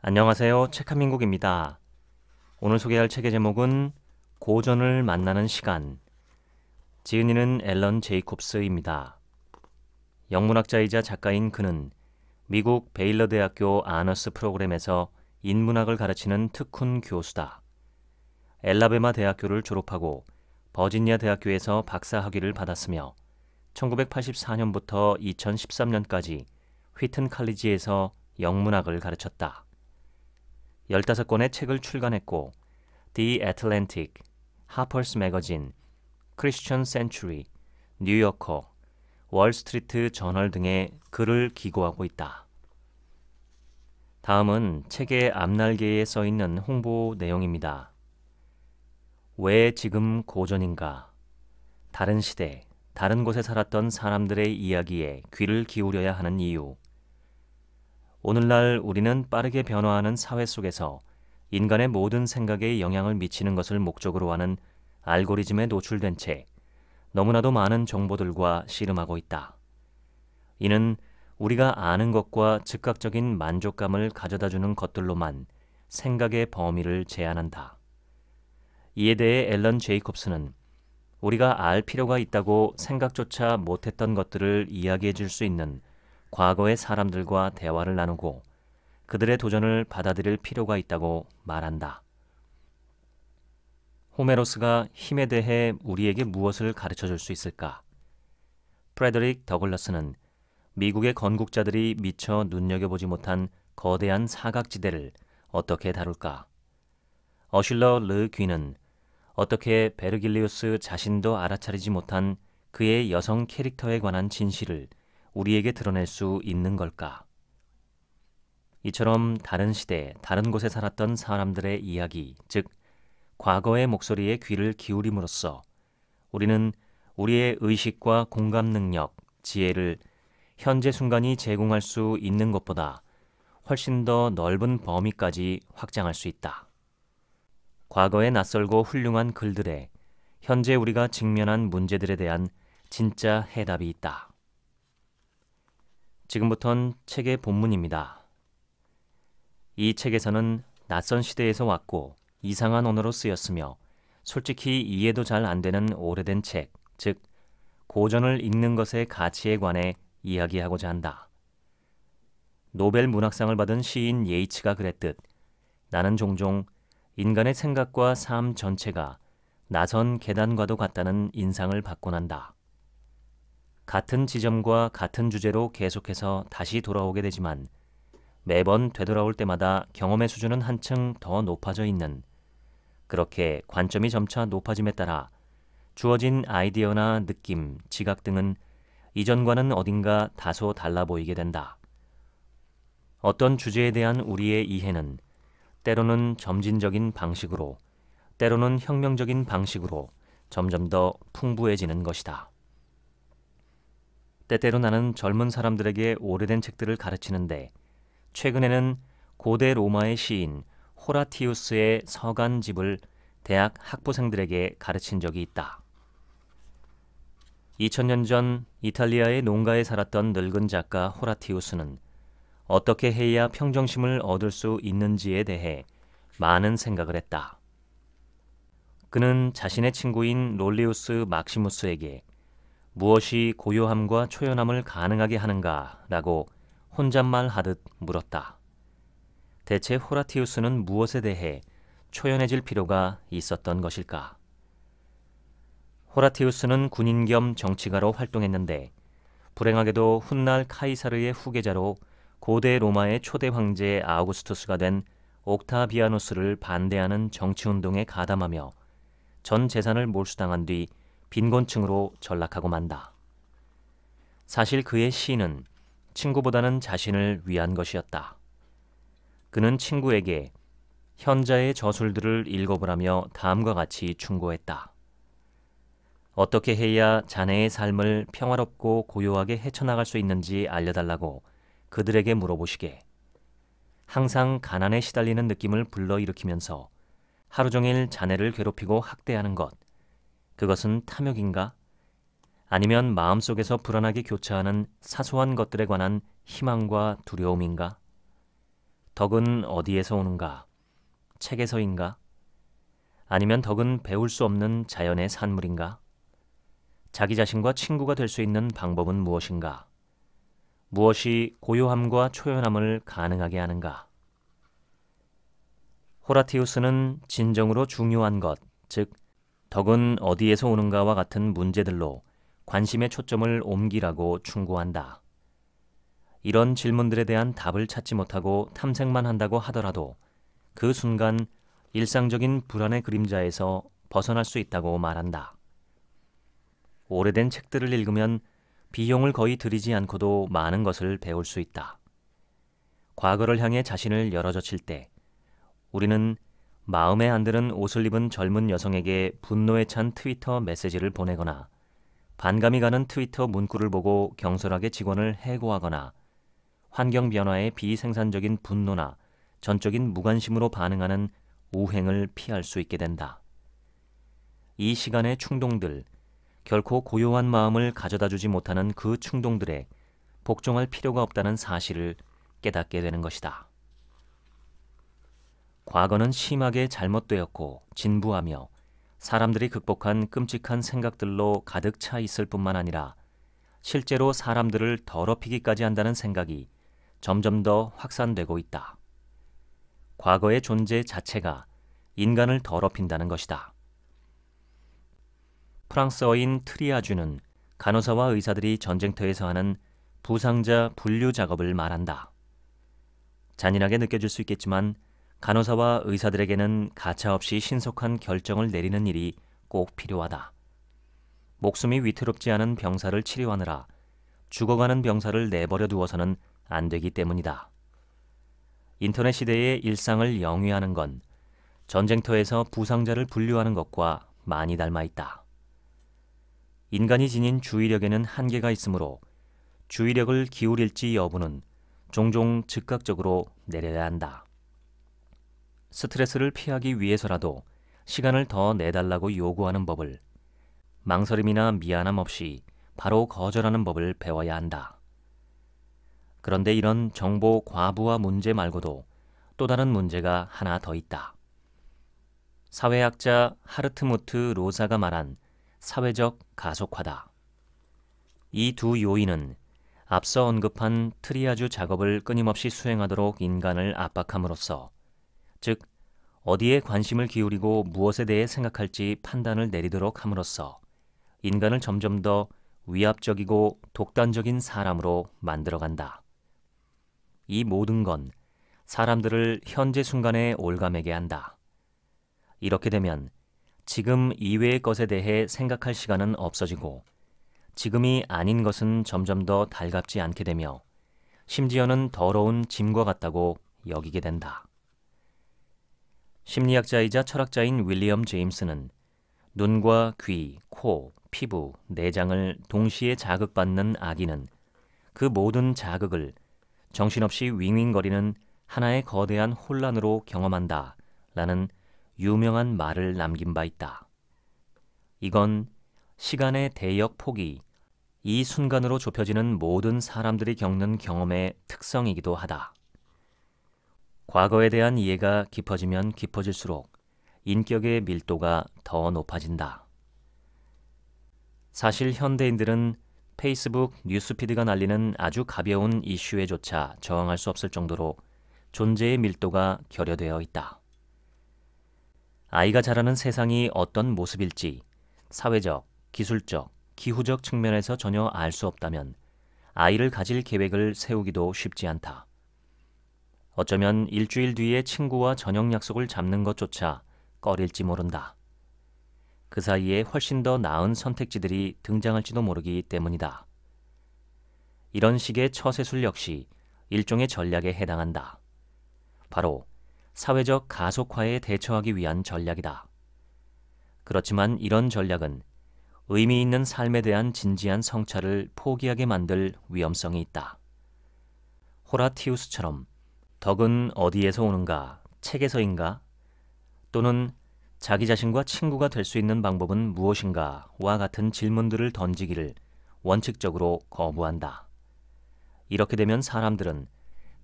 안녕하세요. 책한민국입니다. 오늘 소개할 책의 제목은 고전을 만나는 시간. 지은이는 앨런 제이콥스입니다. 영문학자이자 작가인 그는 미국 베일러 대학교 아너스 프로그램에서 인문학을 가르치는 특훈 교수다. 엘라베마 대학교를 졸업하고 버지니아 대학교에서 박사학위를 받았으며 1984년부터 2013년까지 휘튼 칼리지에서 영문학을 가르쳤다. 15권의 책을 출간했고 The Atlantic, 하퍼스 매거진, 크리스천 센츄리, 뉴요커, 월스트리트 저널 등의 글을 기고하고 있다. 다음은 책의 앞날개에 써있는 홍보 내용입니다. 왜 지금 고전인가? 다른 시대, 다른 곳에 살았던 사람들의 이야기에 귀를 기울여야 하는 이유. 오늘날 우리는 빠르게 변화하는 사회 속에서 인간의 모든 생각에 영향을 미치는 것을 목적으로 하는 알고리즘에 노출된 채 너무나도 많은 정보들과 씨름하고 있다. 이는 우리가 아는 것과 즉각적인 만족감을 가져다주는 것들로만 생각의 범위를 제한한다. 이에 대해 앨런 제이콥스는 우리가 알 필요가 있다고 생각조차 못했던 것들을 이야기해 줄 수 있는 과거의 사람들과 대화를 나누고 그들의 도전을 받아들일 필요가 있다고 말한다. 호메로스가 힘에 대해 우리에게 무엇을 가르쳐 줄 수 있을까? 프레더릭 더글라스는 미국의 건국자들이 미처 눈여겨보지 못한 거대한 사각지대를 어떻게 다룰까? 어슐러 르 귀는 어떻게 베르길리우스 자신도 알아차리지 못한 그의 여성 캐릭터에 관한 진실을 우리에게 드러낼 수 있는 걸까? 이처럼 다른 시대, 다른 곳에 살았던 사람들의 이야기, 즉 과거의 목소리에 귀를 기울임으로써 우리는 우리의 의식과 공감 능력, 지혜를 현재 순간이 제공할 수 있는 것보다 훨씬 더 넓은 범위까지 확장할 수 있다. 과거의 낯설고 훌륭한 글들에 현재 우리가 직면한 문제들에 대한 진짜 해답이 있다. 지금부턴 책의 본문입니다. 이 책에서는 낯선 시대에서 왔고 이상한 언어로 쓰였으며 솔직히 이해도 잘 안 되는 오래된 책, 즉 고전을 읽는 것의 가치에 관해 이야기하고자 한다. 노벨 문학상을 받은 시인 예이츠가 그랬듯 나는 종종 인간의 생각과 삶 전체가 나선 계단과도 같다는 인상을 받곤 한다. 같은 지점과 같은 주제로 계속해서 다시 돌아오게 되지만 매번 되돌아올 때마다 경험의 수준은 한층 더 높아져 있는, 그렇게 관점이 점차 높아짐에 따라 주어진 아이디어나 느낌, 지각 등은 이전과는 어딘가 다소 달라 보이게 된다. 어떤 주제에 대한 우리의 이해는 때로는 점진적인 방식으로, 때로는 혁명적인 방식으로 점점 더 풍부해지는 것이다. 때때로 나는 젊은 사람들에게 오래된 책들을 가르치는데 최근에는 고대 로마의 시인 호라티우스의 서간집을 대학 학부생들에게 가르친 적이 있다. 2000년 전 이탈리아의 농가에 살았던 늙은 작가 호라티우스는 어떻게 해야 평정심을 얻을 수 있는지에 대해 많은 생각을 했다. 그는 자신의 친구인 롤리우스 막시무스에게 무엇이 고요함과 초연함을 가능하게 하는가라고 혼잣말하듯 물었다. 대체 호라티우스는 무엇에 대해 초연해질 필요가 있었던 것일까? 호라티우스는 군인 겸 정치가로 활동했는데 불행하게도 훗날 카이사르의 후계자로 고대 로마의 초대 황제 아우구스투스가 된 옥타비아누스를 반대하는 정치운동에 가담하며 전 재산을 몰수당한 뒤 빈곤층으로 전락하고 만다. 사실 그의 시는 친구보다는 자신을 위한 것이었다. 그는 친구에게 현자의 저술들을 읽어보라며 다음과 같이 충고했다. 어떻게 해야 자네의 삶을 평화롭고 고요하게 헤쳐나갈 수 있는지 알려달라고 그들에게 물어보시게. 항상 가난에 시달리는 느낌을 불러일으키면서 하루 종일 자네를 괴롭히고 학대하는 것, 그것은 탐욕인가? 아니면 마음속에서 불안하게 교차하는 사소한 것들에 관한 희망과 두려움인가? 덕은 어디에서 오는가? 책에서인가? 아니면 덕은 배울 수 없는 자연의 산물인가? 자기 자신과 친구가 될 수 있는 방법은 무엇인가? 무엇이 고요함과 초연함을 가능하게 하는가? 호라티우스는 진정으로 중요한 것, 즉 덕은 어디에서 오는가와 같은 문제들로 관심의 초점을 옮기라고 충고한다. 이런 질문들에 대한 답을 찾지 못하고 탐색만 한다고 하더라도 그 순간 일상적인 불안의 그림자에서 벗어날 수 있다고 말한다. 오래된 책들을 읽으면 비용을 거의 들이지 않고도 많은 것을 배울 수 있다. 과거를 향해 자신을 열어젖힐 때 우리는 마음에 안 드는 옷을 입은 젊은 여성에게 분노에 찬 트위터 메시지를 보내거나 반감이 가는 트위터 문구를 보고 경솔하게 직원을 해고하거나 환경 변화에 비생산적인 분노나 전적인 무관심으로 반응하는 우행을 피할 수 있게 된다. 이 시간의 충동들, 결코 고요한 마음을 가져다주지 못하는 그 충동들에 복종할 필요가 없다는 사실을 깨닫게 되는 것이다. 과거는 심하게 잘못되었고 진부하며 사람들이 극복한 끔찍한 생각들로 가득 차 있을 뿐만 아니라 실제로 사람들을 더럽히기까지 한다는 생각이 점점 더 확산되고 있다. 과거의 존재 자체가 인간을 더럽힌다는 것이다. 프랑스어인 트리아주는 간호사와 의사들이 전쟁터에서 하는 부상자 분류 작업을 말한다. 잔인하게 느껴질 수 있겠지만 간호사와 의사들에게는 가차없이 신속한 결정을 내리는 일이 꼭 필요하다. 목숨이 위태롭지 않은 병사를 치료하느라 죽어가는 병사를 내버려 두어서는 안 되기 때문이다. 인터넷 시대의 일상을 영위하는 건 전쟁터에서 부상자를 분류하는 것과 많이 닮아 있다. 인간이 지닌 주의력에는 한계가 있으므로 주의력을 기울일지 여부는 종종 즉각적으로 내려야 한다. 스트레스를 피하기 위해서라도 시간을 더 내달라고 요구하는 법을, 망설임이나 미안함 없이 바로 거절하는 법을 배워야 한다. 그런데 이런 정보 과부하 문제 말고도 또 다른 문제가 하나 더 있다. 사회학자 하르트무트 로사가 말한 사회적 가속화다. 이 두 요인은 앞서 언급한 트리아주 작업을 끊임없이 수행하도록 인간을 압박함으로써, 즉 어디에 관심을 기울이고 무엇에 대해 생각할지 판단을 내리도록 함으로써 인간을 점점 더 위압적이고 독단적인 사람으로 만들어간다. 이 모든 건 사람들을 현재 순간에 올가매게 한다. 이렇게 되면 지금 이외의 것에 대해 생각할 시간은 없어지고 지금이 아닌 것은 점점 더 달갑지 않게 되며 심지어는 더러운 짐과 같다고 여기게 된다. 심리학자이자 철학자인 윌리엄 제임스는 눈과 귀, 코, 피부, 내장을 동시에 자극받는 아기는 그 모든 자극을 정신없이 윙윙거리는 하나의 거대한 혼란으로 경험한다 라는 유명한 말을 남긴 바 있다. 이건 시간의 대역 폭이 이 순간으로 좁혀지는 모든 사람들이 겪는 경험의 특성이기도 하다. 과거에 대한 이해가 깊어지면 깊어질수록 인격의 밀도가 더 높아진다. 사실 현대인들은 페이스북 뉴스피드가 날리는 아주 가벼운 이슈에조차 저항할 수 없을 정도로 존재의 밀도가 결여되어 있다. 아이가 자라는 세상이 어떤 모습일지 사회적, 기술적, 기후적 측면에서 전혀 알 수 없다면 아이를 가질 계획을 세우기도 쉽지 않다. 어쩌면 일주일 뒤에 친구와 저녁 약속을 잡는 것조차 꺼릴지 모른다. 그 사이에 훨씬 더 나은 선택지들이 등장할지도 모르기 때문이다. 이런 식의 처세술 역시 일종의 전략에 해당한다. 바로 사회적 가속화에 대처하기 위한 전략이다. 그렇지만 이런 전략은 의미 있는 삶에 대한 진지한 성찰을 포기하게 만들 위험성이 있다. 호라티우스처럼 덕은 어디에서 오는가, 책에서인가? 또는 자기 자신과 친구가 될 수 있는 방법은 무엇인가?와 같은 질문들을 던지기를 원칙적으로 거부한다. 이렇게 되면 사람들은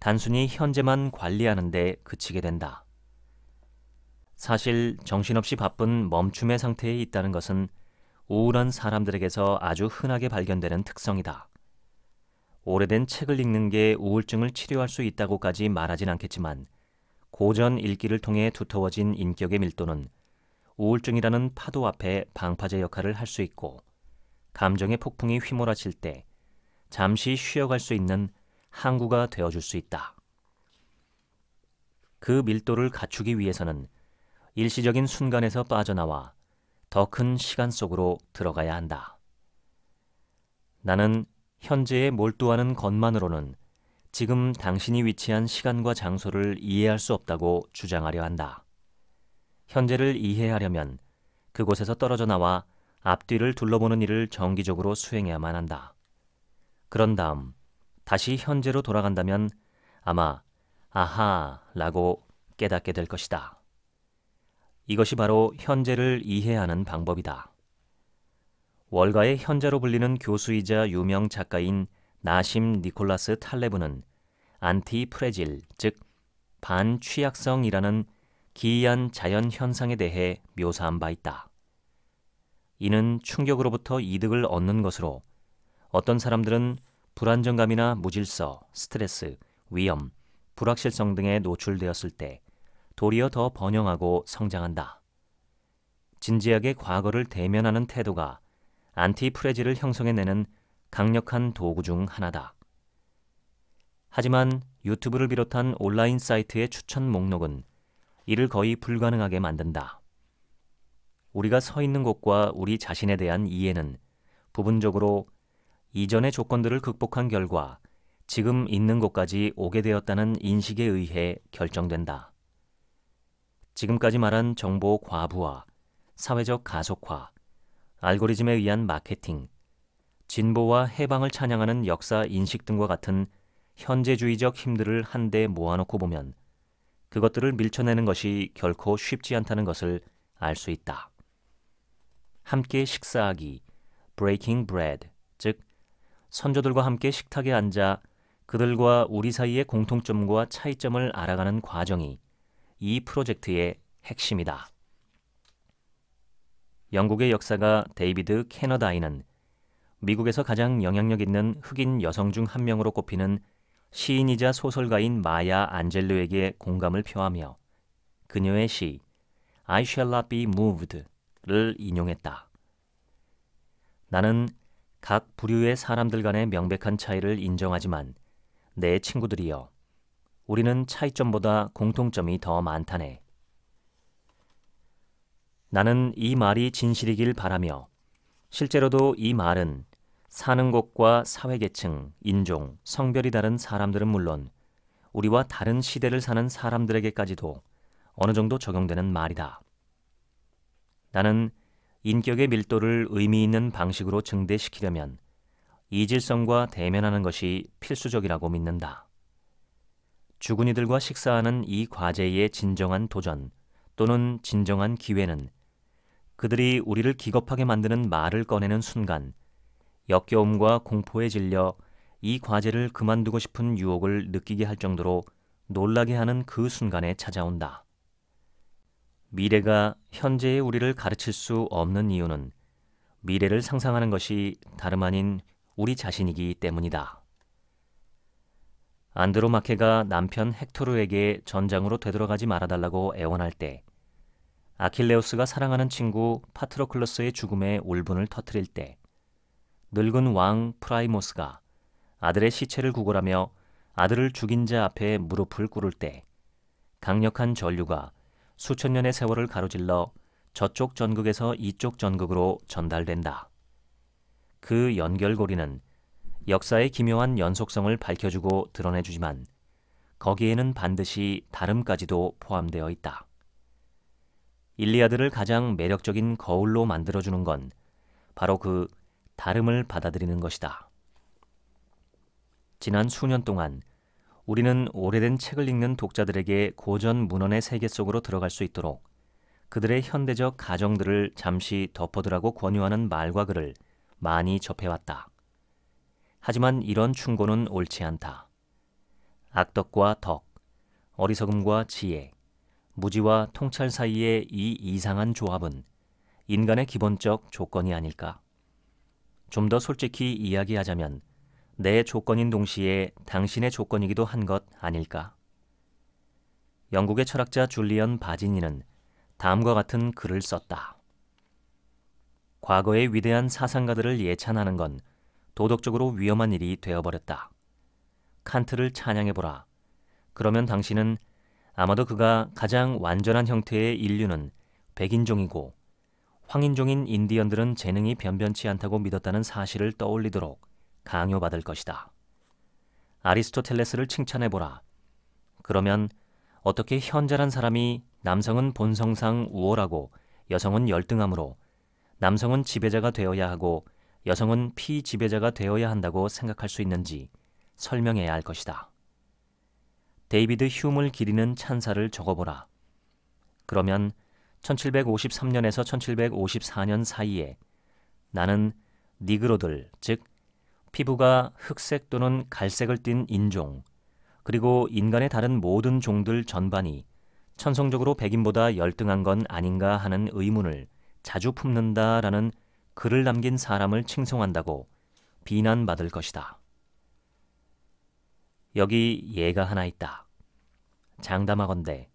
단순히 현재만 관리하는 데 그치게 된다. 사실 정신없이 바쁜 멈춤의 상태에 있다는 것은 우울한 사람들에게서 아주 흔하게 발견되는 특성이다. 오래된 책을 읽는 게 우울증을 치료할 수 있다고까지 말하진 않겠지만 고전 읽기를 통해 두터워진 인격의 밀도는 우울증이라는 파도 앞에 방파제 역할을 할 수 있고 감정의 폭풍이 휘몰아칠 때 잠시 쉬어갈 수 있는 항구가 되어줄 수 있다. 그 밀도를 갖추기 위해서는 일시적인 순간에서 빠져나와 더 큰 시간 속으로 들어가야 한다. 나는 현재에 몰두하는 것만으로는 지금 당신이 위치한 시간과 장소를 이해할 수 없다고 주장하려 한다. 현재를 이해하려면 그곳에서 떨어져 나와 앞뒤를 둘러보는 일을 정기적으로 수행해야만 한다. 그런 다음 다시 현재로 돌아간다면 아마 아하라고 깨닫게 될 것이다. 이것이 바로 현재를 이해하는 방법이다. 월가의 현자로 불리는 교수이자 유명 작가인 나심 니콜라스 탈레브는 안티프레질, 즉 반취약성이라는 기이한 자연 현상에 대해 묘사한 바 있다. 이는 충격으로부터 이득을 얻는 것으로 어떤 사람들은 불안정감이나 무질서, 스트레스, 위험, 불확실성 등에 노출되었을 때 도리어 더 번영하고 성장한다. 진지하게 과거를 대면하는 태도가 안티프레질을 형성해내는 강력한 도구 중 하나다. 하지만 유튜브를 비롯한 온라인 사이트의 추천 목록은 이를 거의 불가능하게 만든다. 우리가 서 있는 곳과 우리 자신에 대한 이해는 부분적으로 이전의 조건들을 극복한 결과 지금 있는 곳까지 오게 되었다는 인식에 의해 결정된다. 지금까지 말한 정보 과부하, 사회적 가속화, 알고리즘에 의한 마케팅, 진보와 해방을 찬양하는 역사 인식 등과 같은 현재주의적 힘들을 한데 모아놓고 보면 그것들을 밀쳐내는 것이 결코 쉽지 않다는 것을 알 수 있다. 함께 식사하기, breaking bread, 즉 선조들과 함께 식탁에 앉아 그들과 우리 사이의 공통점과 차이점을 알아가는 과정이 이 프로젝트의 핵심이다. 영국의 역사가 데이비드 캐너다이는 미국에서 가장 영향력 있는 흑인 여성 중 한 명으로 꼽히는 시인이자 소설가인 마야 안젤로에게 공감을 표하며 그녀의 시 I shall not be moved를 인용했다. 나는 각 부류의 사람들 간의 명백한 차이를 인정하지만 내 친구들이여, 우리는 차이점보다 공통점이 더 많다네. 나는 이 말이 진실이길 바라며 실제로도 이 말은 사는 곳과 사회계층, 인종, 성별이 다른 사람들은 물론 우리와 다른 시대를 사는 사람들에게까지도 어느 정도 적용되는 말이다. 나는 인격의 밀도를 의미 있는 방식으로 증대시키려면 이질성과 대면하는 것이 필수적이라고 믿는다. 죽은 이들과 식사하는 이 과제의 진정한 도전 또는 진정한 기회는 그들이 우리를 기겁하게 만드는 말을 꺼내는 순간 역겨움과 공포에 질려 이 과제를 그만두고 싶은 유혹을 느끼게 할 정도로 놀라게 하는 그 순간에 찾아온다. 미래가 현재의 우리를 가르칠 수 없는 이유는 미래를 상상하는 것이 다름 아닌 우리 자신이기 때문이다. 안드로마케가 남편 헥토르에게 전장으로 되돌아가지 말아달라고 애원할 때, 아킬레우스가 사랑하는 친구 파트로클로스의 죽음에 울분을 터뜨릴 때, 늙은 왕 프라이모스가 아들의 시체를 구걸하며 아들을 죽인 자 앞에 무릎을 꿇을 때 강력한 전류가 수천 년의 세월을 가로질러 저쪽 전극에서 이쪽 전극으로 전달된다. 그 연결고리는 역사의 기묘한 연속성을 밝혀주고 드러내주지만 거기에는 반드시 다름까지도 포함되어 있다. 일리아드를 가장 매력적인 거울로 만들어주는 건 바로 그 다름을 받아들이는 것이다. 지난 수년 동안 우리는 오래된 책을 읽는 독자들에게 고전 문헌의 세계 속으로 들어갈 수 있도록 그들의 현대적 가정들을 잠시 덮어두라고 권유하는 말과 글을 많이 접해왔다. 하지만 이런 충고는 옳지 않다. 악덕과 덕, 어리석음과 지혜, 무지와 통찰 사이의 이 이상한 조합은 인간의 기본적 조건이 아닐까? 좀 더 솔직히 이야기하자면 내 조건인 동시에 당신의 조건이기도 한 것 아닐까? 영국의 철학자 줄리언 바지니는 다음과 같은 글을 썼다. 과거의 위대한 사상가들을 예찬하는 건 도덕적으로 위험한 일이 되어버렸다. 칸트를 찬양해보라. 그러면 당신은 아마도 그가 가장 완전한 형태의 인류는 백인종이고 황인종인 인디언들은 재능이 변변치 않다고 믿었다는 사실을 떠올리도록 강요받을 것이다. 아리스토텔레스를 칭찬해보라. 그러면 어떻게 현자란 사람이 남성은 본성상 우월하고 여성은 열등하므로 남성은 지배자가 되어야 하고 여성은 피지배자가 되어야 한다고 생각할 수 있는지 설명해야 할 것이다. 데이비드 휴물 기리는 찬사를 적어보라. 그러면 1753년에서 1754년 사이에 나는 니그로들, 즉 피부가 흑색 또는 갈색을 띤 인종, 그리고 인간의 다른 모든 종들 전반이 천성적으로 백인보다 열등한 건 아닌가 하는 의문을 자주 품는다라는 글을 남긴 사람을 칭송한다고 비난받을 것이다. 여기 예가 하나 있다. 장담하건대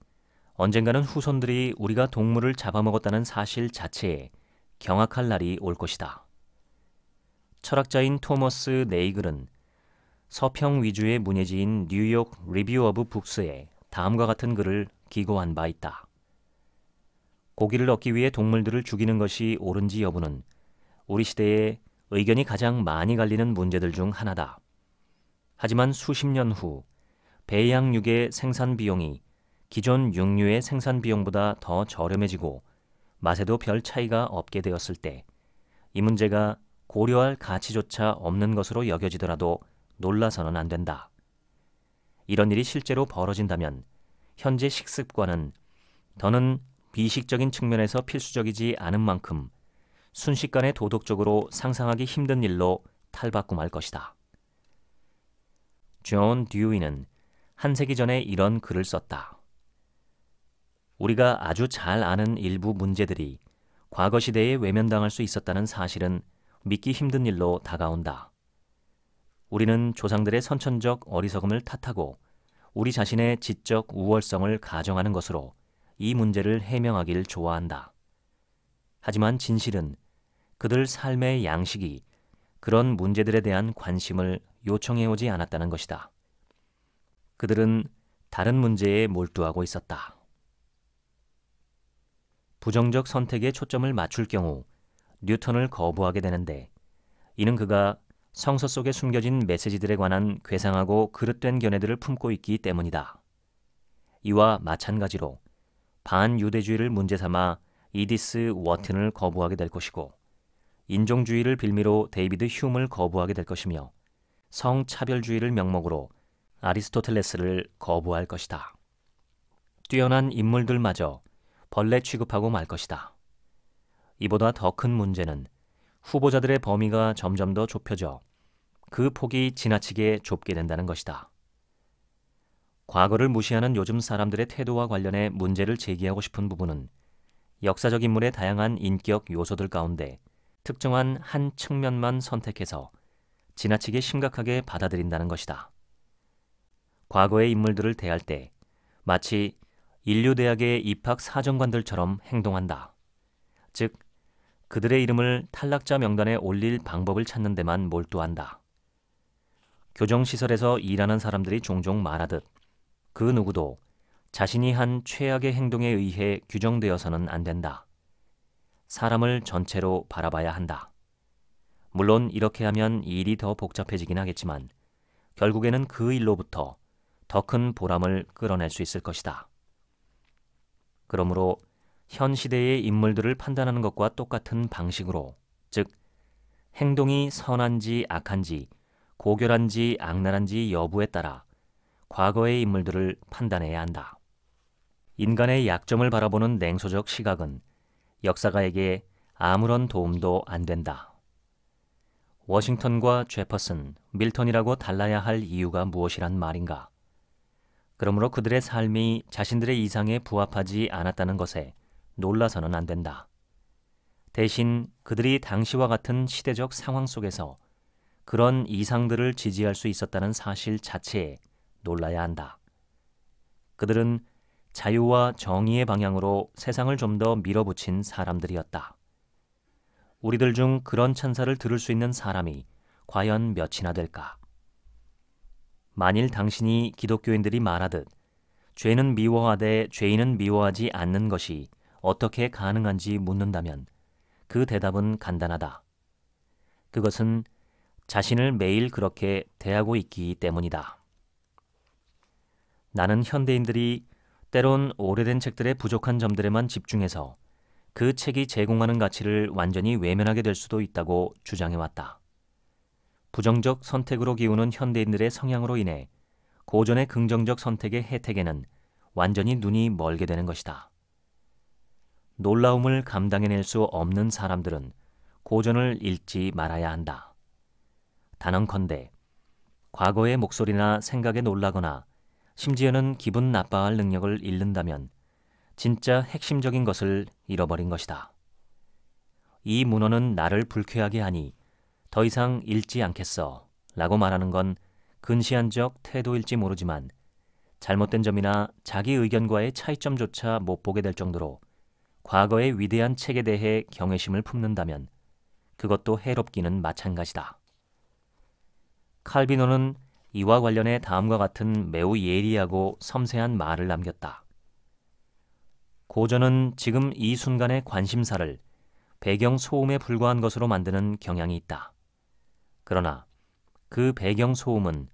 언젠가는 후손들이 우리가 동물을 잡아먹었다는 사실 자체에 경악할 날이 올 것이다. 철학자인 토머스 네이글은 서평 위주의 문예지인 뉴욕 리뷰 오브 북스에 다음과 같은 글을 기고한 바 있다. 고기를 얻기 위해 동물들을 죽이는 것이 옳은지 여부는 우리 시대에 의견이 가장 많이 갈리는 문제들 중 하나다. 하지만 수십 년 후 배양육의 생산 비용이 기존 육류의 생산 비용보다 더 저렴해지고 맛에도 별 차이가 없게 되었을 때 이 문제가 고려할 가치조차 없는 것으로 여겨지더라도 놀라서는 안 된다. 이런 일이 실제로 벌어진다면 현재 식습관은 더는 비식적인 측면에서 필수적이지 않은 만큼 순식간에 도덕적으로 상상하기 힘든 일로 탈바꿈할 것이다. 존 듀이는 한 세기 전에 이런 글을 썼다. 우리가 아주 잘 아는 일부 문제들이 과거 시대에 외면당할 수 있었다는 사실은 믿기 힘든 일로 다가온다. 우리는 조상들의 선천적 어리석음을 탓하고 우리 자신의 지적 우월성을 가정하는 것으로 이 문제를 해명하길 좋아한다. 하지만 진실은 그들 삶의 양식이 그런 문제들에 대한 관심을 요청해오지 않았다는 것이다. 그들은 다른 문제에 몰두하고 있었다. 부정적 선택에 초점을 맞출 경우 뉴턴을 거부하게 되는데 이는 그가 성서 속에 숨겨진 메시지들에 관한 괴상하고 그릇된 견해들을 품고 있기 때문이다. 이와 마찬가지로 반유대주의를 문제삼아 이디스 워튼을 거부하게 될 것이고 인종주의를 빌미로 데이비드 휴음을 거부하게 될 것이며 성차별주의를 명목으로 아리스토텔레스를 거부할 것이다. 뛰어난 인물들마저 벌레 취급하고 말 것이다. 이보다 더 큰 문제는 후보자들의 범위가 점점 더 좁혀져 그 폭이 지나치게 좁게 된다는 것이다. 과거를 무시하는 요즘 사람들의 태도와 관련해 문제를 제기하고 싶은 부분은 역사적 인물의 다양한 인격 요소들 가운데 특정한 한 측면만 선택해서 지나치게 심각하게 받아들인다는 것이다. 과거의 인물들을 대할 때 마치 인류대학의 입학 사정관들처럼 행동한다. 즉, 그들의 이름을 탈락자 명단에 올릴 방법을 찾는 데만 몰두한다. 교정시설에서 일하는 사람들이 종종 말하듯 그 누구도 자신이 한 최악의 행동에 의해 규정되어서는 안 된다. 사람을 전체로 바라봐야 한다. 물론 이렇게 하면 일이 더 복잡해지긴 하겠지만 결국에는 그 일로부터 더 큰 보람을 끌어낼 수 있을 것이다. 그러므로 현 시대의 인물들을 판단하는 것과 똑같은 방식으로, 즉 행동이 선한지 악한지, 고결한지 악랄한지 여부에 따라 과거의 인물들을 판단해야 한다. 인간의 약점을 바라보는 냉소적 시각은 역사가에게 아무런 도움도 안 된다. 워싱턴과 제퍼슨, 밀턴이라고 달라야 할 이유가 무엇이란 말인가? 그러므로 그들의 삶이 자신들의 이상에 부합하지 않았다는 것에 놀라서는 안 된다. 대신 그들이 당시와 같은 시대적 상황 속에서 그런 이상들을 지지할 수 있었다는 사실 자체에 놀라야 한다. 그들은 자유와 정의의 방향으로 세상을 좀 더 밀어붙인 사람들이었다. 우리들 중 그런 찬사를 들을 수 있는 사람이 과연 몇이나 될까? 만일 당신이 기독교인들이 말하듯 죄는 미워하되 죄인은 미워하지 않는 것이 어떻게 가능한지 묻는다면 그 대답은 간단하다. 그것은 자신을 매일 그렇게 대하고 있기 때문이다. 나는 현대인들이 때론 오래된 책들의 부족한 점들에만 집중해서 그 책이 제공하는 가치를 완전히 외면하게 될 수도 있다고 주장해왔다. 부정적 선택으로 기우는 현대인들의 성향으로 인해 고전의 긍정적 선택의 혜택에는 완전히 눈이 멀게 되는 것이다. 놀라움을 감당해낼 수 없는 사람들은 고전을 읽지 말아야 한다. 단언컨대 과거의 목소리나 생각에 놀라거나 심지어는 기분 나빠할 능력을 잃는다면 진짜 핵심적인 것을 잃어버린 것이다. 이 문헌은 나를 불쾌하게 하니 더 이상 읽지 않겠어 라고 말하는 건 근시안적 태도일지 모르지만 잘못된 점이나 자기 의견과의 차이점조차 못 보게 될 정도로 과거의 위대한 책에 대해 경외심을 품는다면 그것도 해롭기는 마찬가지다. 칼비노는 이와 관련해 다음과 같은 매우 예리하고 섬세한 말을 남겼다. 고전은 지금 이 순간의 관심사를 배경 소음에 불과한 것으로 만드는 경향이 있다. 그러나 그 배경 소음은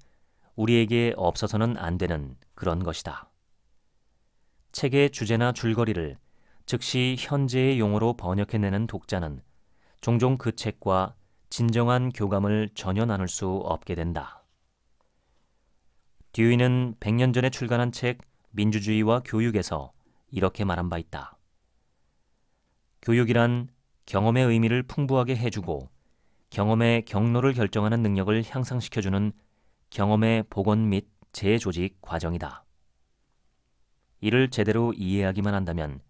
우리에게 없어서는 안 되는 그런 것이다. 책의 주제나 줄거리를 즉시 현재의 용어로 번역해내는 독자는 종종 그 책과 진정한 교감을 전혀 나눌 수 없게 된다. 듀이는 100년 전에 출간한 책 민주주의와 교육에서 이렇게 말한 바 있다. 교육이란 경험의 의미를 풍부하게 해주고 경험의 경로를 결정하는 능력을 향상시켜주는 경험의 복원 및 재조직 과정이다. 이를 제대로 이해하기만 한다면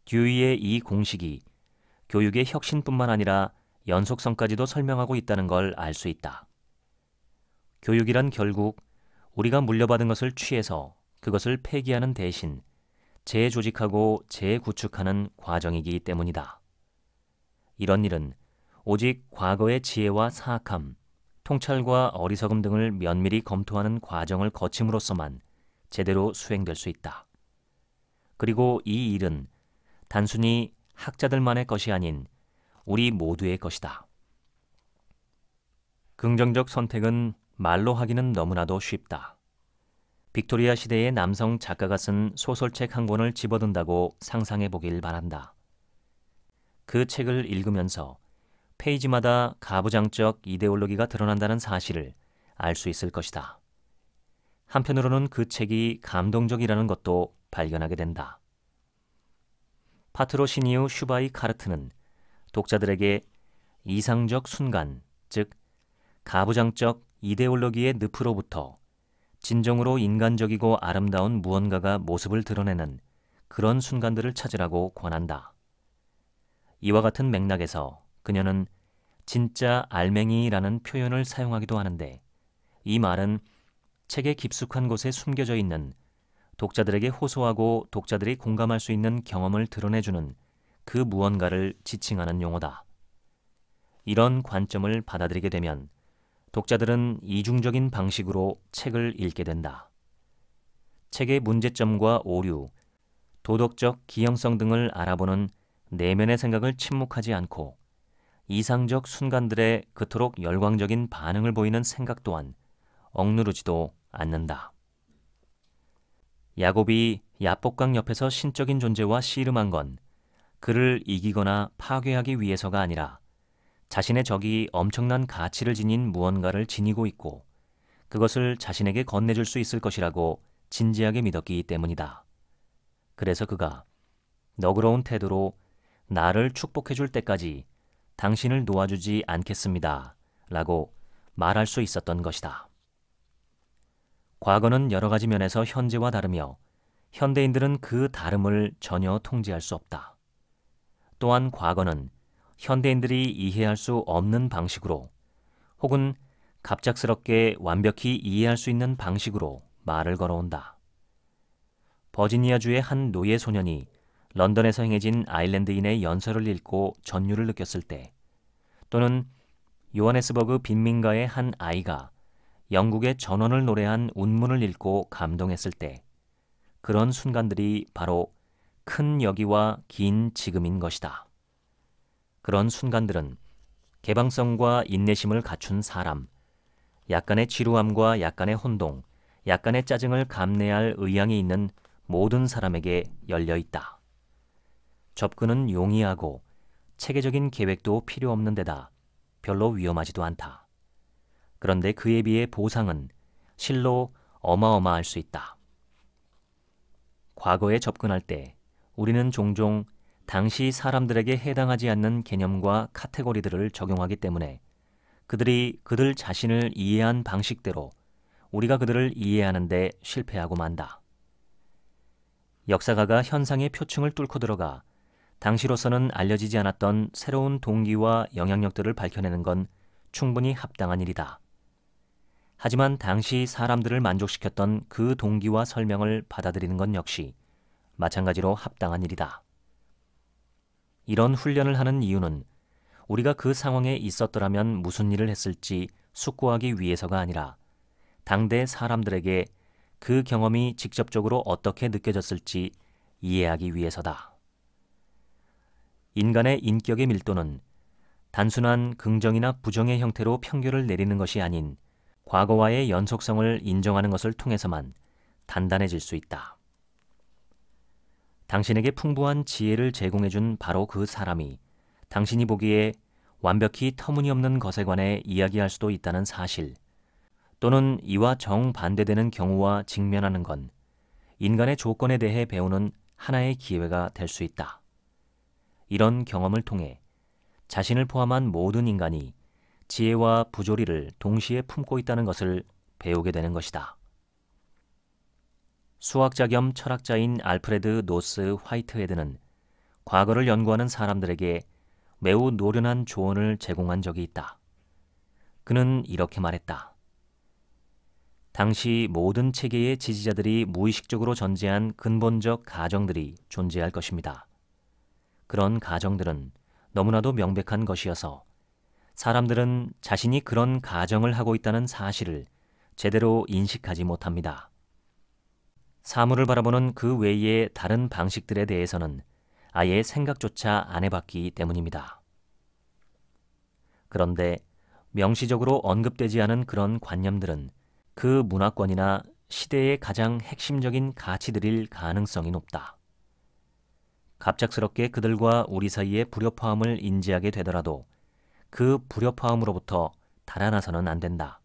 듀이의 이 공식이 교육의 혁신뿐만 아니라 연속성까지도 설명하고 있다는 걸 알 수 있다. 교육이란 결국 우리가 물려받은 것을 취해서 그것을 폐기하는 대신 재조직하고 재구축하는 과정이기 때문이다. 이런 일은 오직 과거의 지혜와 사악함, 통찰과 어리석음 등을 면밀히 검토하는 과정을 거침으로써만 제대로 수행될 수 있다. 그리고 이 일은 단순히 학자들만의 것이 아닌 우리 모두의 것이다. 긍정적 선택은 말로 하기는 너무나도 쉽다. 빅토리아 시대의 남성 작가가 쓴 소설책 한 권을 집어든다고 상상해 보길 바란다. 그 책을 읽으면서 페이지마다 가부장적 이데올로기가 드러난다는 사실을 알 수 있을 것이다. 한편으로는 그 책이 감동적이라는 것도 발견하게 된다. 파트로시니우 슈바이 카르트는 독자들에게 이상적 순간, 즉 가부장적 이데올로기의 늪으로부터 진정으로 인간적이고 아름다운 무언가가 모습을 드러내는 그런 순간들을 찾으라고 권한다. 이와 같은 맥락에서 그녀는 진짜 알맹이라는 표현을 사용하기도 하는데 이 말은 책의 깊숙한 곳에 숨겨져 있는 독자들에게 호소하고 독자들이 공감할 수 있는 경험을 드러내주는 그 무언가를 지칭하는 용어다. 이런 관점을 받아들이게 되면 독자들은 이중적인 방식으로 책을 읽게 된다. 책의 문제점과 오류, 도덕적 기형성 등을 알아보는 내면의 생각을 침묵하지 않고 이상적 순간들에 그토록 열광적인 반응을 보이는 생각 또한 억누르지도 않는다. 야곱이 야복강 옆에서 신적인 존재와 씨름한 건 그를 이기거나 파괴하기 위해서가 아니라 자신의 적이 엄청난 가치를 지닌 무언가를 지니고 있고 그것을 자신에게 건네줄 수 있을 것이라고 진지하게 믿었기 때문이다. 그래서 그가 너그러운 태도로 나를 축복해줄 때까지 당신을 놓아주지 않겠습니다 라고 말할 수 있었던 것이다. 과거는 여러 가지 면에서 현재와 다르며 현대인들은 그 다름을 전혀 통제할 수 없다. 또한 과거는 현대인들이 이해할 수 없는 방식으로 혹은 갑작스럽게 완벽히 이해할 수 있는 방식으로 말을 걸어온다. 버지니아주의 한 노예 소년이 런던에서 행해진 아일랜드인의 연설을 읽고 전율을 느꼈을 때, 또는 요하네스버그 빈민가의 한 아이가 영국의 전원을 노래한 운문을 읽고 감동했을 때, 그런 순간들이 바로 큰 여기와 긴 지금인 것이다. 그런 순간들은 개방성과 인내심을 갖춘 사람, 약간의 지루함과 약간의 혼동, 약간의 짜증을 감내할 의향이 있는 모든 사람에게 열려 있다. 접근은 용이하고 체계적인 계획도 필요 없는 데다 별로 위험하지도 않다. 그런데 그에 비해 보상은 실로 어마어마할 수 있다. 과거에 접근할 때 우리는 종종 당시 사람들에게 해당하지 않는 개념과 카테고리들을 적용하기 때문에 그들이 그들 자신을 이해한 방식대로 우리가 그들을 이해하는 데 실패하고 만다. 역사가가 현상의 표층을 뚫고 들어가 당시로서는 알려지지 않았던 새로운 동기와 영향력들을 밝혀내는 건 충분히 합당한 일이다. 하지만 당시 사람들을 만족시켰던 그 동기와 설명을 받아들이는 건 역시 마찬가지로 합당한 일이다. 이런 훈련을 하는 이유는 우리가 그 상황에 있었더라면 무슨 일을 했을지 숙고하기 위해서가 아니라 당대 사람들에게 그 경험이 직접적으로 어떻게 느껴졌을지 이해하기 위해서다. 인간의 인격의 밀도는 단순한 긍정이나 부정의 형태로 평균을 내리는 것이 아닌 과거와의 연속성을 인정하는 것을 통해서만 단단해질 수 있다. 당신에게 풍부한 지혜를 제공해준 바로 그 사람이 당신이 보기에 완벽히 터무니없는 것에 관해 이야기할 수도 있다는 사실, 또는 이와 정반대되는 경우와 직면하는 건 인간의 조건에 대해 배우는 하나의 기회가 될 수 있다. 이런 경험을 통해 자신을 포함한 모든 인간이 지혜와 부조리를 동시에 품고 있다는 것을 배우게 되는 것이다. 수학자 겸 철학자인 알프레드 노스 화이트헤드는 과거를 연구하는 사람들에게 매우 노련한 조언을 제공한 적이 있다. 그는 이렇게 말했다. 당시 모든 체계의 지지자들이 무의식적으로 전제한 근본적 가정들이 존재할 것입니다. 그런 가정들은 너무나도 명백한 것이어서 사람들은 자신이 그런 가정을 하고 있다는 사실을 제대로 인식하지 못합니다. 사물을 바라보는 그 외의 다른 방식들에 대해서는 아예 생각조차 안 해봤기 때문입니다. 그런데 명시적으로 언급되지 않은 그런 관념들은 그 문화권이나 시대의 가장 핵심적인 가치들일 가능성이 높다. 갑작스럽게 그들과 우리 사이의 불협화음을 인지하게 되더라도 그 불협화음으로부터 달아나서는 안 된다.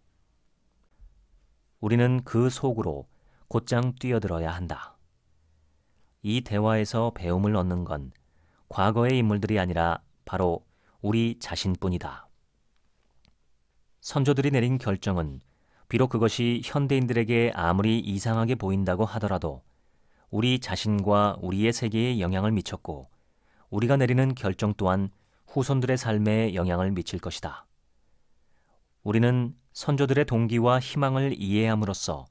우리는 그 속으로 곧장 뛰어들어야 한다. 이 대화에서 배움을 얻는 건 과거의 인물들이 아니라 바로 우리 자신뿐이다. 선조들이 내린 결정은 비록 그것이 현대인들에게 아무리 이상하게 보인다고 하더라도 우리 자신과 우리의 세계에 영향을 미쳤고 우리가 내리는 결정 또한 후손들의 삶에 영향을 미칠 것이다. 우리는 선조들의 동기와 희망을 이해함으로써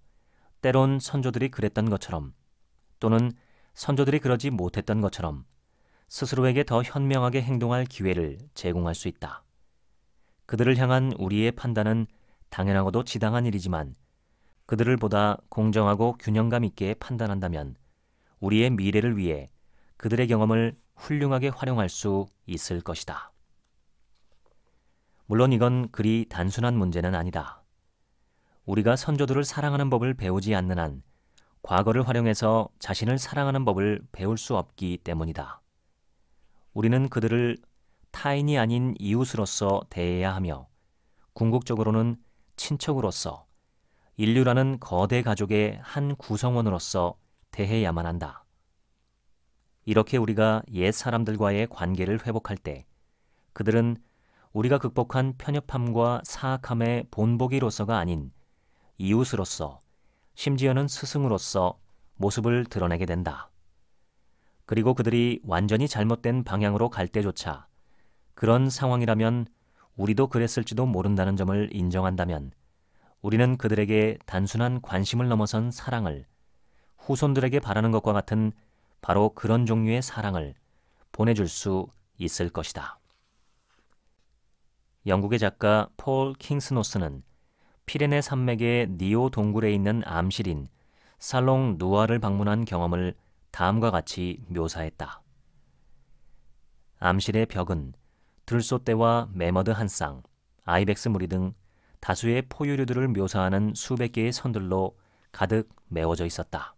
때론 선조들이 그랬던 것처럼 또는 선조들이 그러지 못했던 것처럼 스스로에게 더 현명하게 행동할 기회를 제공할 수 있다. 그들을 향한 우리의 판단은 당연하고도 지당한 일이지만 그들을 보다 공정하고 균형감 있게 판단한다면 우리의 미래를 위해 그들의 경험을 훌륭하게 활용할 수 있을 것이다. 물론 이건 그리 단순한 문제는 아니다. 우리가 선조들을 사랑하는 법을 배우지 않는 한 과거를 활용해서 자신을 사랑하는 법을 배울 수 없기 때문이다. 우리는 그들을 타인이 아닌 이웃으로서 대해야 하며 궁극적으로는 친척으로서 인류라는 거대 가족의 한 구성원으로서 대해야만 한다. 이렇게 우리가 옛 사람들과의 관계를 회복할 때 그들은 우리가 극복한 편협함과 사악함의 본보기로서가 아닌 이웃으로서 심지어는 스승으로서 모습을 드러내게 된다. 그리고 그들이 완전히 잘못된 방향으로 갈 때조차 그런 상황이라면 우리도 그랬을지도 모른다는 점을 인정한다면 우리는 그들에게 단순한 관심을 넘어선 사랑을, 후손들에게 바라는 것과 같은 바로 그런 종류의 사랑을 보내줄 수 있을 것이다. 영국의 작가 폴 킹스노스는 피레네 산맥의 니오 동굴에 있는 암실인 살롱 누아를 방문한 경험을 다음과 같이 묘사했다. 암실의 벽은 들소떼와 매머드 한 쌍, 아이벡스 무리 등 다수의 포유류들을 묘사하는 수백 개의 선들로 가득 메워져 있었다.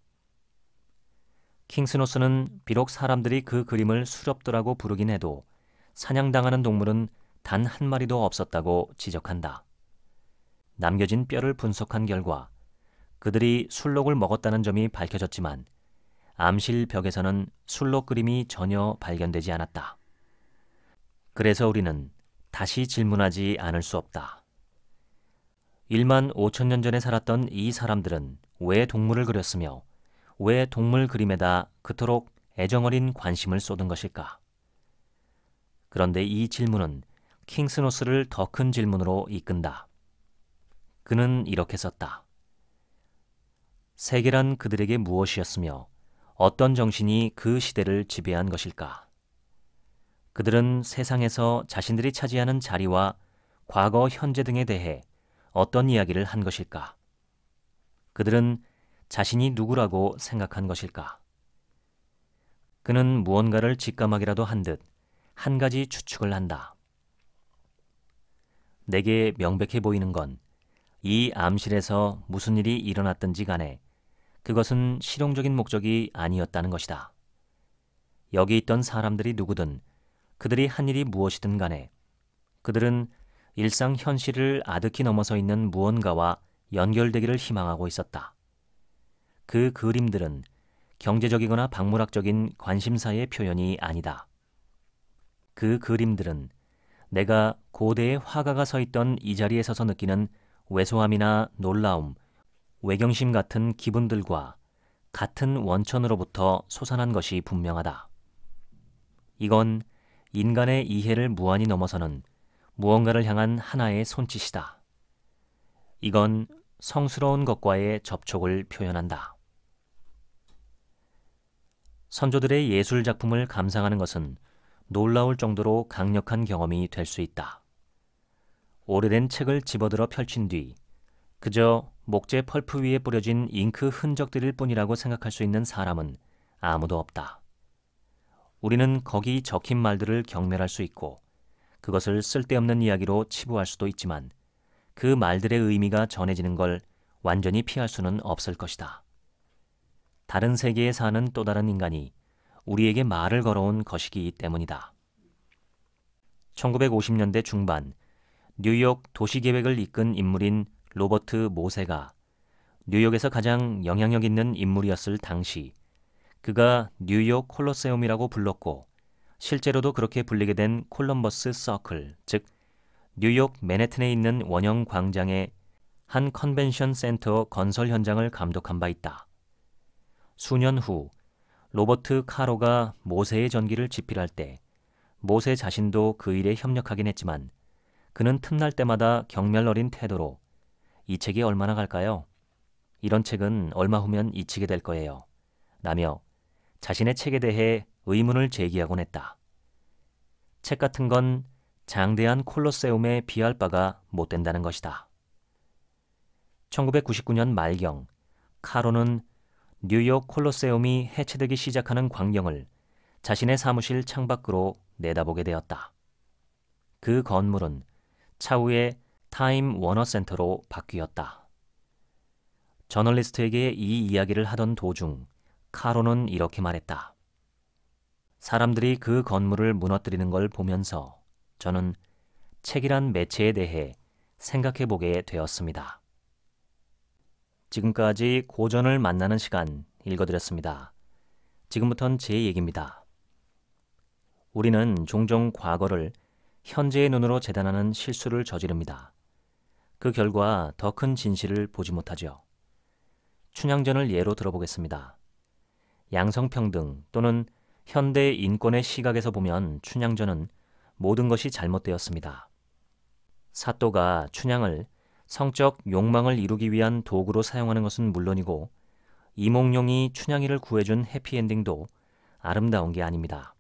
킹스노스는 비록 사람들이 그 그림을 수렵도라고 부르긴 해도 사냥당하는 동물은 단 한 마리도 없었다고 지적한다. 남겨진 뼈를 분석한 결과 그들이 술록을 먹었다는 점이 밝혀졌지만 암실 벽에서는 술록 그림이 전혀 발견되지 않았다. 그래서 우리는 다시 질문하지 않을 수 없다. 1만 5천 년 전에 살았던 이 사람들은 왜 동물을 그렸으며 왜 동물 그림에다 그토록 애정어린 관심을 쏟은 것일까? 그런데 이 질문은 킹스노스를 더 큰 질문으로 이끈다. 그는 이렇게 썼다. 세계란 그들에게 무엇이었으며 어떤 정신이 그 시대를 지배한 것일까? 그들은 세상에서 자신들이 차지하는 자리와 과거, 현재 등에 대해 어떤 이야기를 한 것일까? 그들은 자신이 누구라고 생각한 것일까? 그는 무언가를 직감하기라도 한 듯 한 가지 추측을 한다. 내게 명백해 보이는 건 이 암실에서 무슨 일이 일어났든지 간에 그것은 실용적인 목적이 아니었다는 것이다. 여기 있던 사람들이 누구든 그들이 한 일이 무엇이든 간에 그들은 일상 현실을 아득히 넘어서 있는 무언가와 연결되기를 희망하고 있었다. 그 그림들은 경제적이거나 박물학적인 관심사의 표현이 아니다. 그 그림들은 내가 고대의 화가가 서 있던 이 자리에 서서 느끼는 왜소함이나 놀라움, 외경심 같은 기분들과 같은 원천으로부터 솟아난 것이 분명하다. 이건 인간의 이해를 무한히 넘어서는 무언가를 향한 하나의 손짓이다. 이건 성스러운 것과의 접촉을 표현한다. 선조들의 예술 작품을 감상하는 것은 놀라울 정도로 강력한 경험이 될 수 있다. 오래된 책을 집어들어 펼친 뒤 그저 목재 펄프 위에 뿌려진 잉크 흔적들일 뿐이라고 생각할 수 있는 사람은 아무도 없다. 우리는 거기 적힌 말들을 경멸할 수 있고 그것을 쓸데없는 이야기로 치부할 수도 있지만 그 말들의 의미가 전해지는 걸 완전히 피할 수는 없을 것이다. 다른 세계에 사는 또 다른 인간이 우리에게 말을 걸어온 것이기 때문이다. 1950년대 중반 뉴욕 도시계획을 이끈 인물인 로버트 모세가 뉴욕에서 가장 영향력 있는 인물이었을 당시 그가 뉴욕 콜로세움이라고 불렀고 실제로도 그렇게 불리게 된 콜럼버스 서클, 즉 뉴욕 맨해튼에 있는 원형 광장의 한 컨벤션 센터 건설 현장을 감독한 바 있다. 수년 후 로버트 카로가 모세의 전기를 집필할 때 모세 자신도 그 일에 협력하긴 했지만 그는 틈날 때마다 경멸 어린 태도로 이 책이 얼마나 갈까요? 이런 책은 얼마 후면 잊히게 될 거예요. 라며 자신의 책에 대해 의문을 제기하곤 했다. 책 같은 건 장대한 콜로세움에 비할 바가 못 된다는 것이다. 1999년 말경 카로는 뉴욕 콜로세움이 해체되기 시작하는 광경을 자신의 사무실 창밖으로 내다보게 되었다. 그 건물은 차후에 타임 워너센터로 바뀌었다. 저널리스트에게 이 이야기를 하던 도중 카로는 이렇게 말했다. 사람들이 그 건물을 무너뜨리는 걸 보면서 저는 책이란 매체에 대해 생각해 보게 되었습니다. 지금까지 고전을 만나는 시간 읽어드렸습니다. 지금부터는 제 얘기입니다. 우리는 종종 과거를 현재의 눈으로 재단하는 실수를 저지릅니다. 그 결과 더 큰 진실을 보지 못하죠. 춘향전을 예로 들어보겠습니다. 양성평등 또는 현대 인권의 시각에서 보면 춘향전은 모든 것이 잘못되었습니다. 사또가 춘향을 성적 욕망을 이루기 위한 도구로 사용하는 것은 물론이고 이몽룡이 춘향이를 구해준 해피엔딩도 아름다운 게 아닙니다.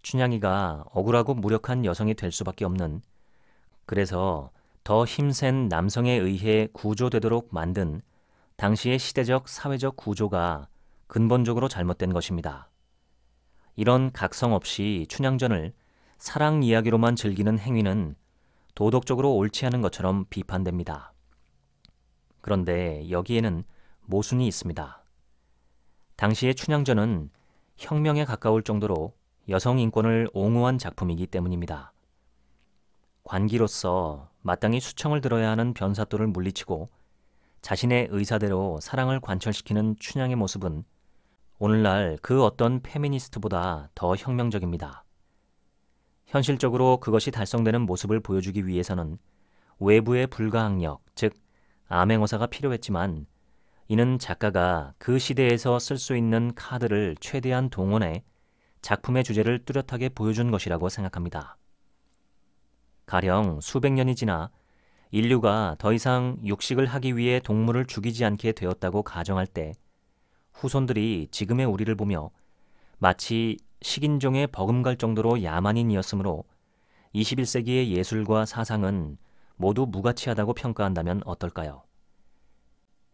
춘향이가 억울하고 무력한 여성이 될 수밖에 없는, 그래서 더 힘센 남성에 의해 구조되도록 만든 당시의 시대적 사회적 구조가 근본적으로 잘못된 것입니다. 이런 각성 없이 춘향전을 사랑 이야기로만 즐기는 행위는 도덕적으로 옳지 않은 것처럼 비판됩니다. 그런데 여기에는 모순이 있습니다. 당시의 춘향전은 혁명에 가까울 정도로 여성 인권을 옹호한 작품이기 때문입니다. 관기로서 마땅히 수청을 들어야 하는 변사또를 물리치고 자신의 의사대로 사랑을 관철시키는 춘향의 모습은 오늘날 그 어떤 페미니스트보다 더 혁명적입니다. 현실적으로 그것이 달성되는 모습을 보여주기 위해서는 외부의 불가항력, 즉 암행어사가 필요했지만 이는 작가가 그 시대에서 쓸 수 있는 카드를 최대한 동원해 작품의 주제를 뚜렷하게 보여준 것이라고 생각합니다. 가령 수백 년이 지나 인류가 더 이상 육식을 하기 위해 동물을 죽이지 않게 되었다고 가정할 때 후손들이 지금의 우리를 보며 마치 식인종에 버금갈 정도로 야만인이었으므로 21세기의 예술과 사상은 모두 무가치하다고 평가한다면 어떨까요?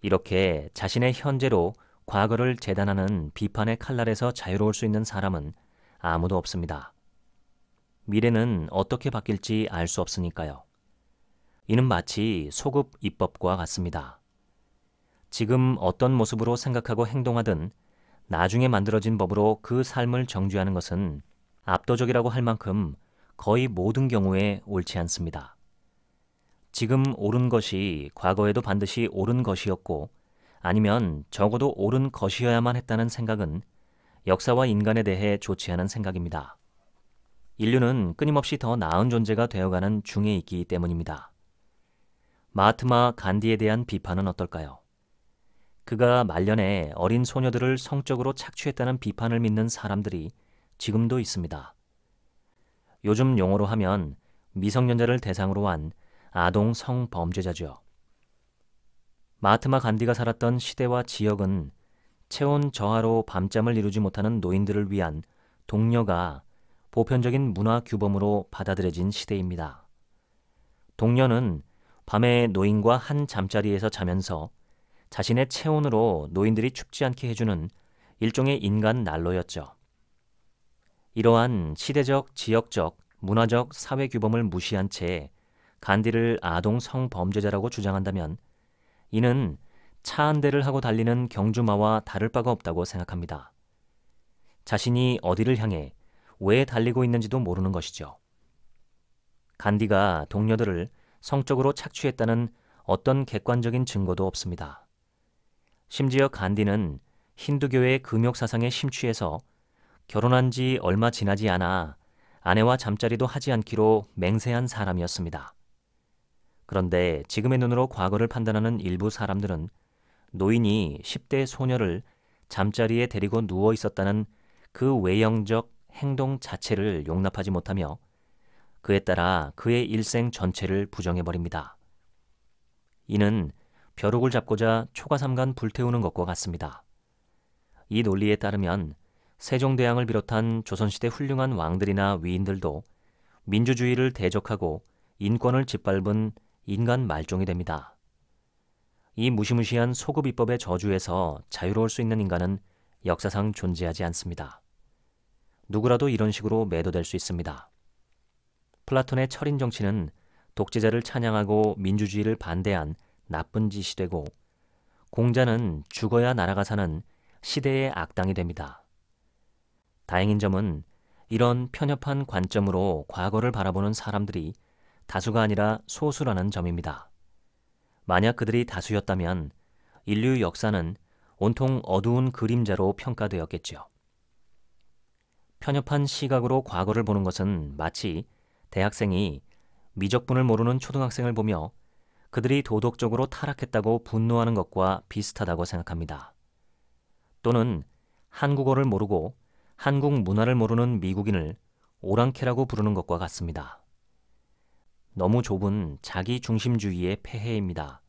이렇게 자신의 현재로 과거를 재단하는 비판의 칼날에서 자유로울 수 있는 사람은 아무도 없습니다. 미래는 어떻게 바뀔지 알 수 없으니까요. 이는 마치 소급 입법과 같습니다. 지금 어떤 모습으로 생각하고 행동하든 나중에 만들어진 법으로 그 삶을 정죄하는 것은 압도적이라고 할 만큼 거의 모든 경우에 옳지 않습니다. 지금 옳은 것이 과거에도 반드시 옳은 것이었고 아니면 적어도 옳은 것이어야만 했다는 생각은 역사와 인간에 대해 좋지 않은 생각입니다. 인류는 끊임없이 더 나은 존재가 되어가는 중에 있기 때문입니다. 마하트마 간디에 대한 비판은 어떨까요? 그가 말년에 어린 소녀들을 성적으로 착취했다는 비판을 믿는 사람들이 지금도 있습니다. 요즘 용어로 하면 미성년자를 대상으로 한 아동 성범죄자죠. 마하트마 간디가 살았던 시대와 지역은 체온 저하로 밤잠을 이루지 못하는 노인들을 위한 동료가 보편적인 문화 규범으로 받아들여진 시대입니다. 동료는 밤에 노인과 한 잠자리에서 자면서 자신의 체온으로 노인들이 춥지 않게 해주는 일종의 인간 난로였죠. 이러한 시대적, 지역적, 문화적 사회 규범을 무시한 채 간디를 아동 성범죄자라고 주장한다면 이는 차 한 대를 하고 달리는 경주마와 다를 바가 없다고 생각합니다. 자신이 어디를 향해 왜 달리고 있는지도 모르는 것이죠. 간디가 동료들을 성적으로 착취했다는 어떤 객관적인 증거도 없습니다. 심지어 간디는 힌두교의 금욕사상에 심취해서 결혼한 지 얼마 지나지 않아 아내와 잠자리도 하지 않기로 맹세한 사람이었습니다. 그런데 지금의 눈으로 과거를 판단하는 일부 사람들은 노인이 10대 소녀를 잠자리에 데리고 누워 있었다는 그 외형적 행동 자체를 용납하지 못하며 그에 따라 그의 일생 전체를 부정해버립니다. 이는 벼룩을 잡고자 초가삼간 불태우는 것과 같습니다. 이 논리에 따르면 세종대왕을 비롯한 조선시대 훌륭한 왕들이나 위인들도 민주주의를 대적하고 인권을 짓밟은 인간 말종이 됩니다. 이 무시무시한 소급 입법의 저주에서 자유로울 수 있는 인간은 역사상 존재하지 않습니다. 누구라도 이런 식으로 매도될 수 있습니다. 플라톤의 철인 정치는 독재자를 찬양하고 민주주의를 반대한 나쁜 짓이 되고 공자는 죽어야 나라가 사는 시대의 악당이 됩니다. 다행인 점은 이런 편협한 관점으로 과거를 바라보는 사람들이 다수가 아니라 소수라는 점입니다. 만약 그들이 다수였다면 인류 역사는 온통 어두운 그림자로 평가되었겠죠. 편협한 시각으로 과거를 보는 것은 마치 대학생이 미적분을 모르는 초등학생을 보며 그들이 도덕적으로 타락했다고 분노하는 것과 비슷하다고 생각합니다. 또는 한국어를 모르고 한국 문화를 모르는 미국인을 오랑캐라고 부르는 것과 같습니다. 너무 좁은 자기 중심주의의 폐해입니다.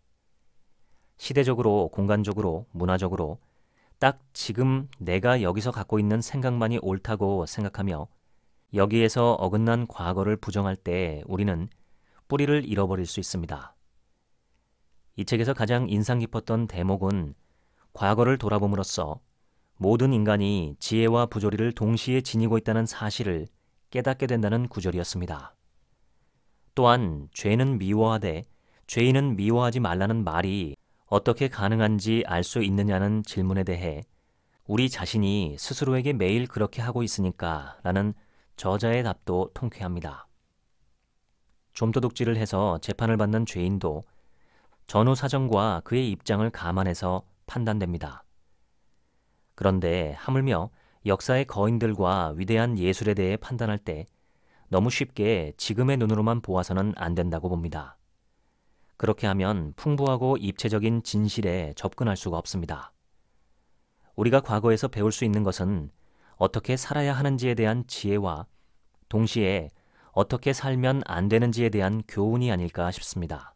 시대적으로, 공간적으로, 문화적으로 딱 지금 내가 여기서 갖고 있는 생각만이 옳다고 생각하며 여기에서 어긋난 과거를 부정할 때 우리는 뿌리를 잃어버릴 수 있습니다. 이 책에서 가장 인상 깊었던 대목은 과거를 돌아봄으로써 모든 인간이 지혜와 부조리를 동시에 지니고 있다는 사실을 깨닫게 된다는 구절이었습니다. 또한 죄는 미워하되 죄인은 미워하지 말라는 말이 어떻게 가능한지 알 수 있느냐는 질문에 대해 우리 자신이 스스로에게 매일 그렇게 하고 있으니까 라는 저자의 답도 통쾌합니다. 좀도둑질을 해서 재판을 받는 죄인도 전후 사정과 그의 입장을 감안해서 판단됩니다. 그런데 하물며 역사의 거인들과 위대한 예술에 대해 판단할 때 너무 쉽게 지금의 눈으로만 보아서는 안 된다고 봅니다. 그렇게 하면 풍부하고 입체적인 진실에 접근할 수가 없습니다. 우리가 과거에서 배울 수 있는 것은 어떻게 살아야 하는지에 대한 지혜와 동시에 어떻게 살면 안 되는지에 대한 교훈이 아닐까 싶습니다.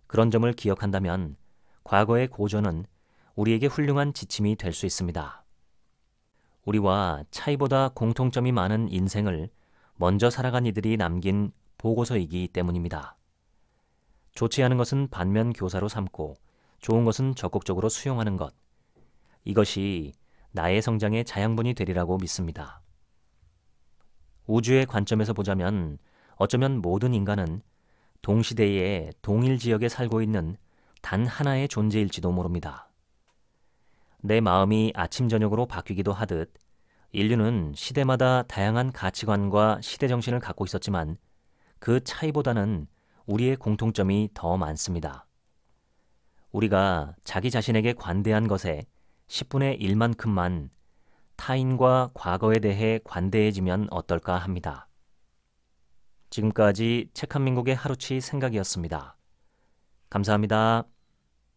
그런 점을 기억한다면 과거의 고전은 우리에게 훌륭한 지침이 될 수 있습니다. 우리와 차이보다 공통점이 많은 인생을 먼저 살아간 이들이 남긴 보고서이기 때문입니다. 좋지 않은 것은 반면 교사로 삼고 좋은 것은 적극적으로 수용하는 것. 이것이 나의 성장의 자양분이 되리라고 믿습니다. 우주의 관점에서 보자면 어쩌면 모든 인간은 동시대의 동일 지역에 살고 있는 단 하나의 존재일지도 모릅니다. 내 마음이 아침 저녁으로 바뀌기도 하듯 인류는 시대마다 다양한 가치관과 시대정신을 갖고 있었지만 그 차이보다는 우리의 공통점이 더 많습니다. 우리가 자기 자신에게 관대한 것에 10분의 1만큼만 타인과 과거에 대해 관대해지면 어떨까 합니다. 지금까지 책 한 민국의 하루치 생각이었습니다. 감사합니다.